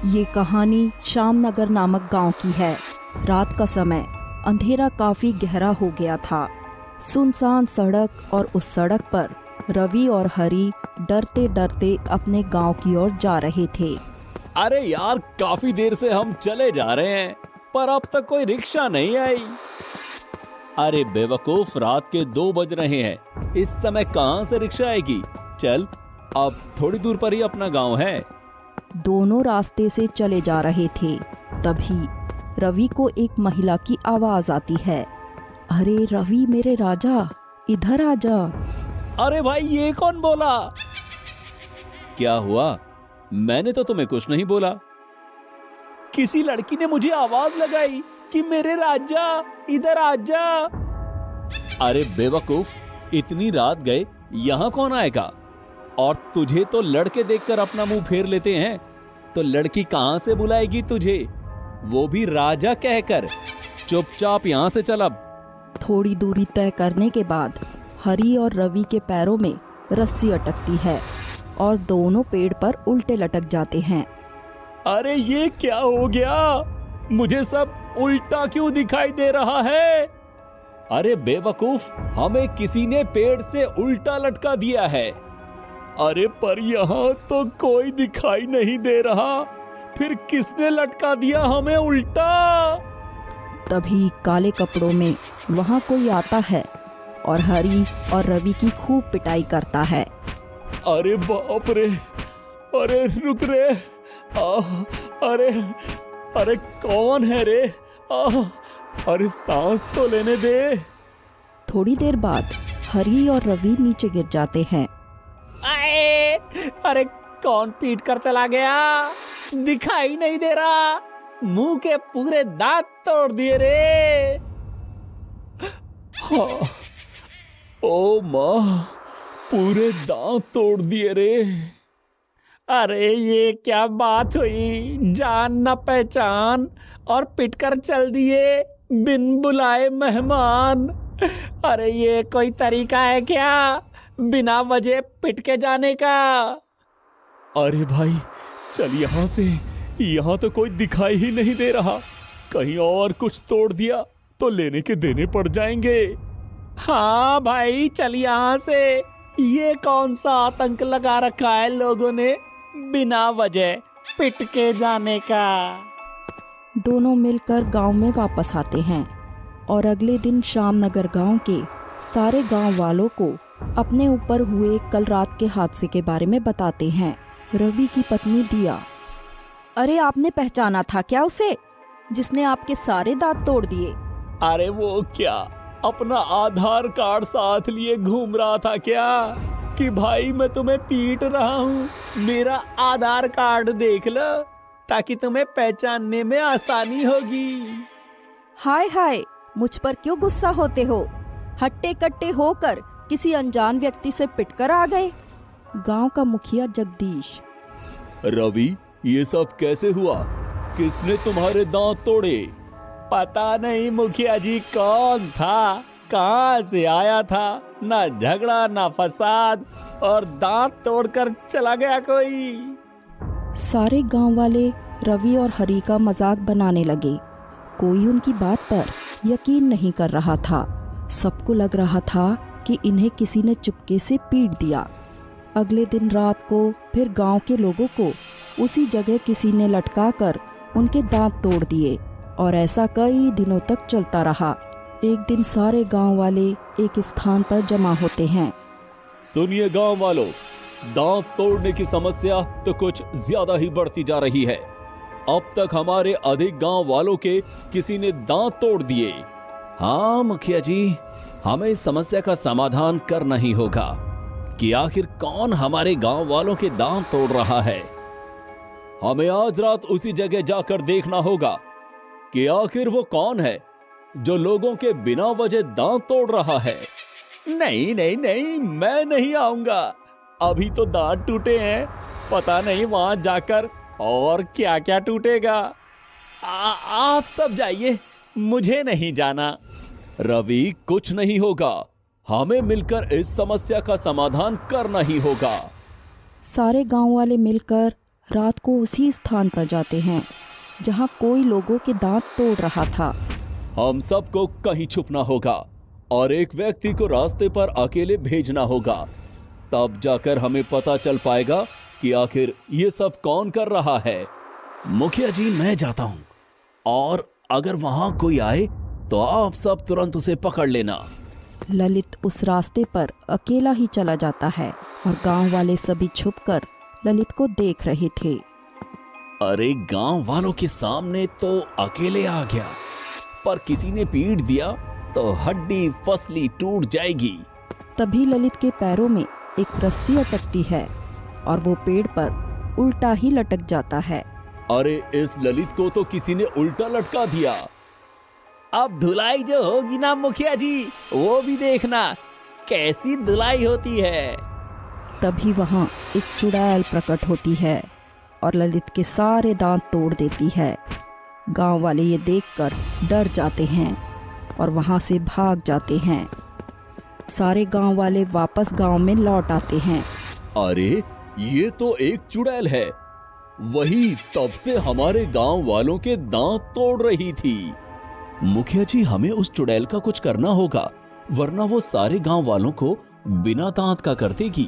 ये कहानी श्यामनगर नामक गांव की है। रात का समय, अंधेरा काफी गहरा हो गया था। सुनसान सड़क और उस सड़क पर रवि और हरी डरते डरते अपने गांव की ओर जा रहे थे। अरे यार, काफी देर से हम चले जा रहे हैं पर अब तक कोई रिक्शा नहीं आई। अरे बेवकूफ, रात के 2 बज रहे हैं, इस समय कहां से रिक्शा आएगी। चल, अब थोड़ी दूर पर ही अपना गांव है। दोनों रास्ते से चले जा रहे थे। तभी रवि को एक महिला की आवाज आती है। अरे रवि मेरे राजा, इधर आ जा। अरे भाई, ये कौन बोला? क्या हुआ? मैंने तो तुम्हें कुछ नहीं बोला। किसी लड़की ने मुझे आवाज लगाई कि मेरे राजा इधर आ जा। अरे बेवकूफ, इतनी रात गए, यहाँ कौन आएगा? और तुझे तो लड़के देखकर अपना मुंह फेर लेते हैं, तो लड़की कहां से बुलाएगी तुझे, वो भी राजा कहकर। चुपचाप यहाँ से चल। अब थोड़ी दूरी तय करने के बाद हरी और रवि के पैरों में रस्सी अटकती है और दोनों पेड़ पर उल्टे लटक जाते हैं। अरे ये क्या हो गया? मुझे सब उल्टा क्यों दिखाई दे रहा है? अरे बेवकूफ, हमें किसी ने पेड़ से उल्टा लटका दिया है। अरे पर यहाँ तो कोई दिखाई नहीं दे रहा, फिर किसने लटका दिया हमें उल्टा? तभी काले कपड़ों में वहाँ कोई आता है और हरी और रवि की खूब पिटाई करता है। अरे बाप रे, अरे रुक रे, अरे अरे कौन है रे? अरे सांस तो लेने दे। थोड़ी देर बाद हरी और रवि नीचे गिर जाते हैं। अरे कौन पीट कर चला गया? दिखाई नहीं दे रहा, मुंह के पूरे दांत तोड़ दिए रे। हाँ, ओ माँ, पूरे दांत तोड़ दिए रे। अरे ये क्या बात हुई? जान न पहचान और पिटकर चल दिए बिन बुलाए मेहमान। अरे ये कोई तरीका है क्या, बिना वजह पिट के जाने का? अरे भाई चल यहाँ से, यहाँ तो कोई दिखाई ही नहीं दे रहा। कहीं और कुछ तोड़ दिया तो लेने के देने पड़ जाएंगे। हाँ भाई चल यहाँ से। ये कौन सा आतंक लगा रखा है लोगों ने बिना वजह पिट के जाने का? दोनों मिलकर गांव में वापस आते हैं और अगले दिन श्यामनगर गांव के सारे गांव वालों को अपने ऊपर हुए कल रात के हादसे के बारे में बताते हैं। रवि की पत्नी दिया। अरे आपने पहचाना था क्या उसे, जिसने आपके सारे दांत तोड़ दिए? अरे वो क्या, अपना आधार कार्ड साथ लिए घूम रहा था क्या कि भाई मैं तुम्हें पीट रहा हूँ, मेरा आधार कार्ड देख लो ताकि तुम्हें पहचानने में आसानी होगी। हाय हाय, मुझ पर क्यों गुस्सा होते हो? हट्टे कट्टे होकर किसी अनजान व्यक्ति से पिटकर आ गए। गांव का मुखिया जगदीश। रवि, ये सब कैसे हुआ? किसने तुम्हारे दांत तोड़े? पता नहीं मुखिया जी, कौन था, कहां से आया था, ना झगड़ा ना फसाद, और दांत तोड़कर चला गया कोई। सारे गांव वाले रवि और हरी का मजाक बनाने लगे। कोई उनकी बात पर यकीन नहीं कर रहा था। सबको लग रहा था कि इन्हें किसी ने चुपके से पीट दिया। अगले दिन रात को फिर गांव के लोगों को उसी जगह किसी ने लटका कर उनके दांत तोड़ दिए और ऐसा कई दिनों तक चलता रहा। एक दिन सारे गांव वाले एक स्थान पर जमा होते हैं। सुनिए गांव वालों, दांत तोड़ने की समस्या तो कुछ ज्यादा ही बढ़ती जा रही है। अब तक हमारे अधिक गांव वालों के किसी ने दांत तोड़ दिए। हाँ मुखिया जी, हमें इस समस्या का समाधान करना ही होगा कि आखिर कौन हमारे गांव वालों के दांत तोड़ रहा है। हमें आज रात उसी जगह जाकर देखना होगा कि आखिर वो कौन है जो लोगों के बिना वजह दांत तोड़ रहा है। नहीं नहीं नहीं, मैं नहीं आऊंगा। अभी तो दांत टूटे हैं, पता नहीं वहां जाकर और क्या क्या टूटेगा। आप सब जाइए, मुझे नहीं जाना। रवि, कुछ नहीं होगा, हमें मिलकर इस समस्या का समाधान करना ही होगा। सारे गांव वाले मिलकर रात को उसी स्थान पर जाते हैं जहाँ कोई लोगों के दांत तोड़ रहा था। हम सबको कहीं छुपना होगा और एक व्यक्ति को रास्ते पर अकेले भेजना होगा, तब जाकर हमें पता चल पाएगा कि आखिर ये सब कौन कर रहा है। मुखिया जी, मैं जाता हूँ और अगर वहां कोई आए तो आप सब तुरंत उसे पकड़ लेना। ललित उस रास्ते पर अकेला ही चला जाता है और गांव वाले सभी छुपकर ललित को देख रहे थे। अरे, गांव वालों के सामने तो अकेले आ गया, पर किसी ने पीट दिया तो हड्डी फसली टूट जाएगी। तभी ललित के पैरों में एक रस्सी अटकती है और वो पेड़ पर उल्टा ही लटक जाता है। अरे, इस ललित को तो किसी ने उल्टा लटका दिया। अब धुलाई जो होगी ना मुखिया जी, वो भी देखना कैसी धुलाई होती है। तभी वहाँ एक चुड़ैल प्रकट होती है और ललित के सारे दांत तोड़ देती है। गांव वाले ये देखकर डर जाते हैं और वहाँ से भाग जाते हैं। सारे गांव वाले वापस गांव में लौट आते हैं। अरे, ये तो एक चुड़ैल है, वही तब से हमारे गांव वालों के दांत तोड़ रही थी। मुखिया जी, हमें उस चुड़ैल का कुछ करना होगा, वरना वो सारे गांव वालों को बिना दांत का कर देगी।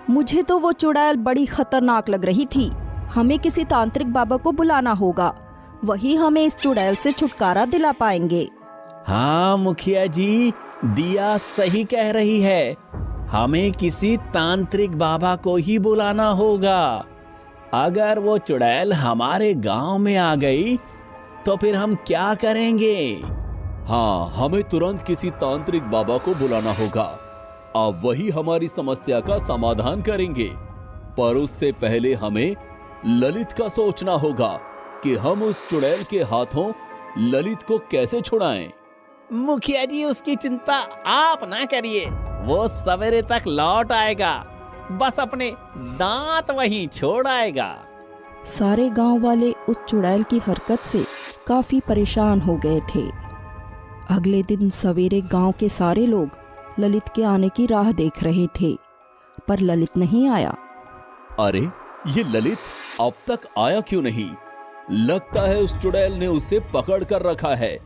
मुझे तो वो चुड़ैल बड़ी खतरनाक लग रही थी। हमें किसी तांत्रिक बाबा को बुलाना होगा, वही हमें इस चुड़ैल से छुटकारा दिला पाएंगे। हाँ मुखिया जी, दिया सही कह रही है, हमें किसी तांत्रिक बाबा को ही बुलाना होगा। अगर वो चुड़ैल हमारे गांव में आ गई तो फिर हम क्या करेंगे? हाँ, हमें तुरंत किसी तांत्रिक बाबा को बुलाना होगा, अब वही हमारी समस्या का समाधान करेंगे। पर उससे पहले हमें ललित का सोचना होगा कि हम उस चुड़ैल के हाथों ललित को कैसे छुड़ाएं। मुखिया जी, उसकी चिंता आप ना करिए, वो सवेरे तक लौट आएगा, बस अपने दांत वहीं छोड़ आएगा। सारे गांव वाले उस चुड़ैल की हरकत से काफी परेशान हो गए थे। अगले दिन सवेरे गांव के सारे लोग ललित के आने की राह देख रहे थे, पर ललित नहीं आया। अरे, ये ललित अब तक आया क्यों नहीं? लगता है उस चुड़ैल ने उसे पकड़ कर रखा है।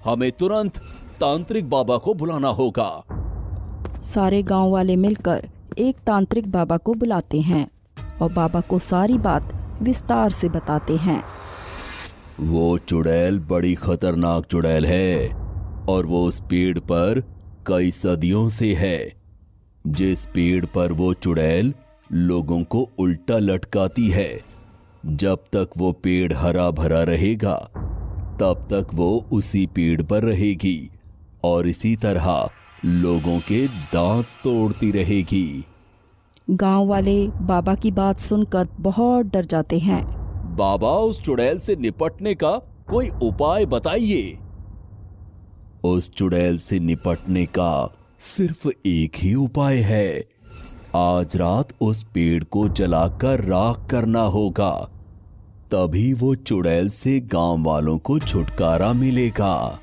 हमें तुरंत तांत्रिक बाबा को बुलाना होगा। सारे गांव वाले मिलकर एक तांत्रिक बाबा को बुलाते हैं और बाबा को सारी बात विस्तार से बताते हैं। वो चुड़ैल बड़ी खतरनाक चुड़ैल है और वो उस पेड़ पर कई सदियों से है। जिस पेड़ पर वो चुड़ैल लोगों को उल्टा लटकाती है, जब तक वो पेड़ हरा भरा रहेगा तब तक वो उसी पेड़ पर रहेगी और इसी तरह लोगों के दांत तोड़ती रहेगी। गांव वाले बाबा की बात सुनकर बहुत डर जाते हैं। बाबा, उस चुड़ैल से निपटने का कोई उपाय बताइए। उस चुड़ैल से निपटने का सिर्फ एक ही उपाय है। आज रात उस पेड़ को जलाकर राख करना होगा, तभी वो चुड़ैल से गांव वालों को छुटकारा मिलेगा।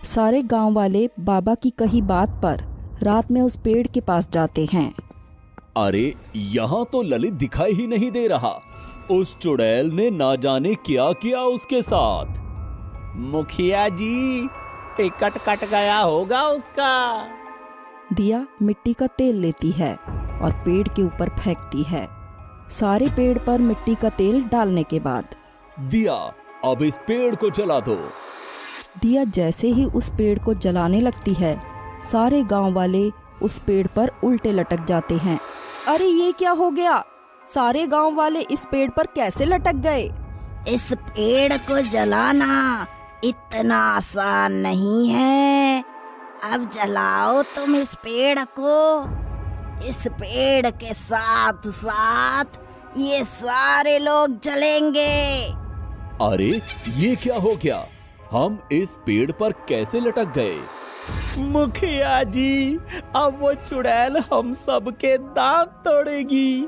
सारे गांव वाले बाबा की कही बात पर रात में उस पेड़ के पास जाते हैं। अरे, यहाँ तो ललित दिखाई ही नहीं दे रहा। उस चुड़ैल ने ना जाने क्या किया उसके साथ। मुखिया जी, टिकट कट गया होगा उसका। दिया मिट्टी का तेल लेती है और पेड़ के ऊपर फेंकती है। सारे पेड़ पर मिट्टी का तेल डालने के बाद दिया, अब इस पेड़ को जला दो। दिया जैसे ही उस पेड़ को जलाने लगती है, सारे गांव वाले उस पेड़ पर उल्टे लटक जाते हैं। अरे, ये क्या हो गया? सारे गांव वाले इस पेड़ पर कैसे लटक गए? इस पेड़ को जलाना इतना आसान नहीं है। अब जलाओ तुम इस पेड़ को। इस पेड़ के साथ साथ ये सारे लोग जलेंगे। अरे, ये क्या हो गया? हम इस पेड़ पर कैसे लटक गए? मुखिया जी, अब वो चुड़ैल हम सबके दांत तोड़ेगी।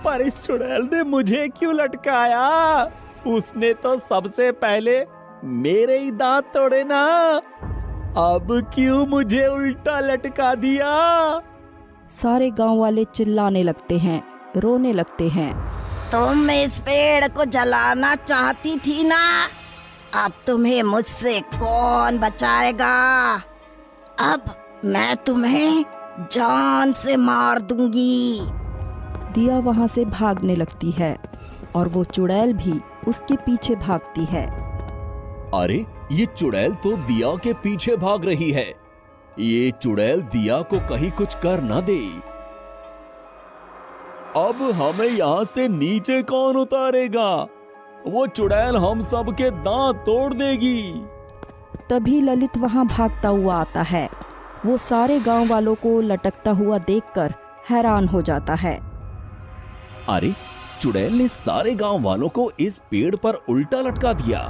पर इस चुड़ैल ने मुझे क्यों लटकाया? उसने तो सबसे पहले मेरे ही दांत तोड़े ना। अब क्यों मुझे उल्टा लटका दिया? सारे गांव वाले चिल्लाने लगते हैं, रोने लगते हैं। तुम इस पेड़ को जलाना चाहती थी ना, अब तुम्हें मुझसे कौन बचाएगा। अब मैं तुम्हें जान से मार दूंगी। दिया वहाँ से भागने लगती है और वो चुड़ैल भी उसके पीछे भागती है। अरे ये चुड़ैल तो दिया के पीछे भाग रही है। ये चुड़ैल दिया को कहीं कुछ कर न दे। अब हमें यहाँ से नीचे कौन उतारेगा? वो चुड़ैल हम सब के दांत तोड़ देगी। तभी ललित वहाँ भागता हुआ आता है। वो सारे गांव वालों को लटकता हुआ देखकर हैरान हो जाता है। अरे चुड़ैल ने सारे गांव वालों को इस पेड़ पर उल्टा लटका दिया।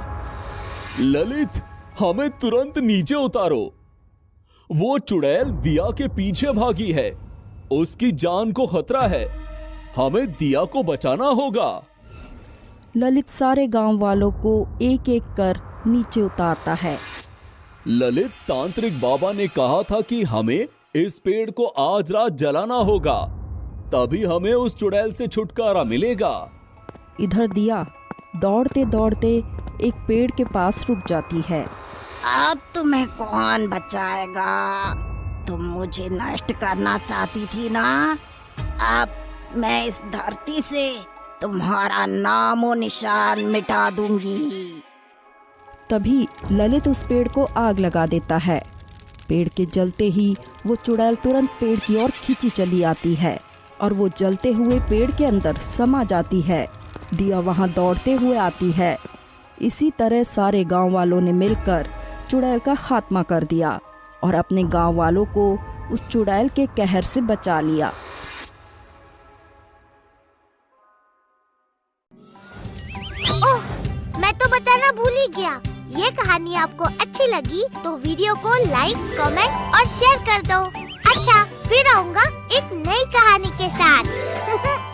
ललित, हमें तुरंत नीचे उतारो। वो चुड़ैल दिया के पीछे भागी है, उसकी जान को खतरा है। हमें दिया को बचाना होगा। ललित सारे गांव वालों को एक एक कर नीचे उतारता है। ललित, तांत्रिक बाबा ने कहा था कि हमें इस पेड़ को आज रात जलाना होगा, तभी हमें उस चुड़ैल से छुटकारा मिलेगा। इधर दिया दौड़ते दौड़ते एक पेड़ के पास रुक जाती है। अब तुम्हें कौन बचाएगा? तुम मुझे नष्ट करना चाहती थी ना, अब मैं इस धरती से तुम्हारा नामो निशान मिटा दूंगी। तभी ललित उस पेड़ को आग लगा देता है। पेड़ के जलते ही वो चुड़ैल तुरंत पेड़ की ओर खींची चली आती है और वो जलते हुए पेड़ के अंदर समा जाती है। दिया वहाँ दौड़ते हुए आती है। इसी तरह सारे गांव वालों ने मिलकर चुड़ैल का खात्मा कर दिया और अपने गांव वालों को उस चुड़ैल के कहर से बचा लिया। ओह, मैं तो बताना भूल ही गया। ये कहानी आपको अच्छी लगी तो वीडियो को लाइक, कमेंट और शेयर कर दो। अच्छा, फिर आऊंगा एक नई कहानी के साथ।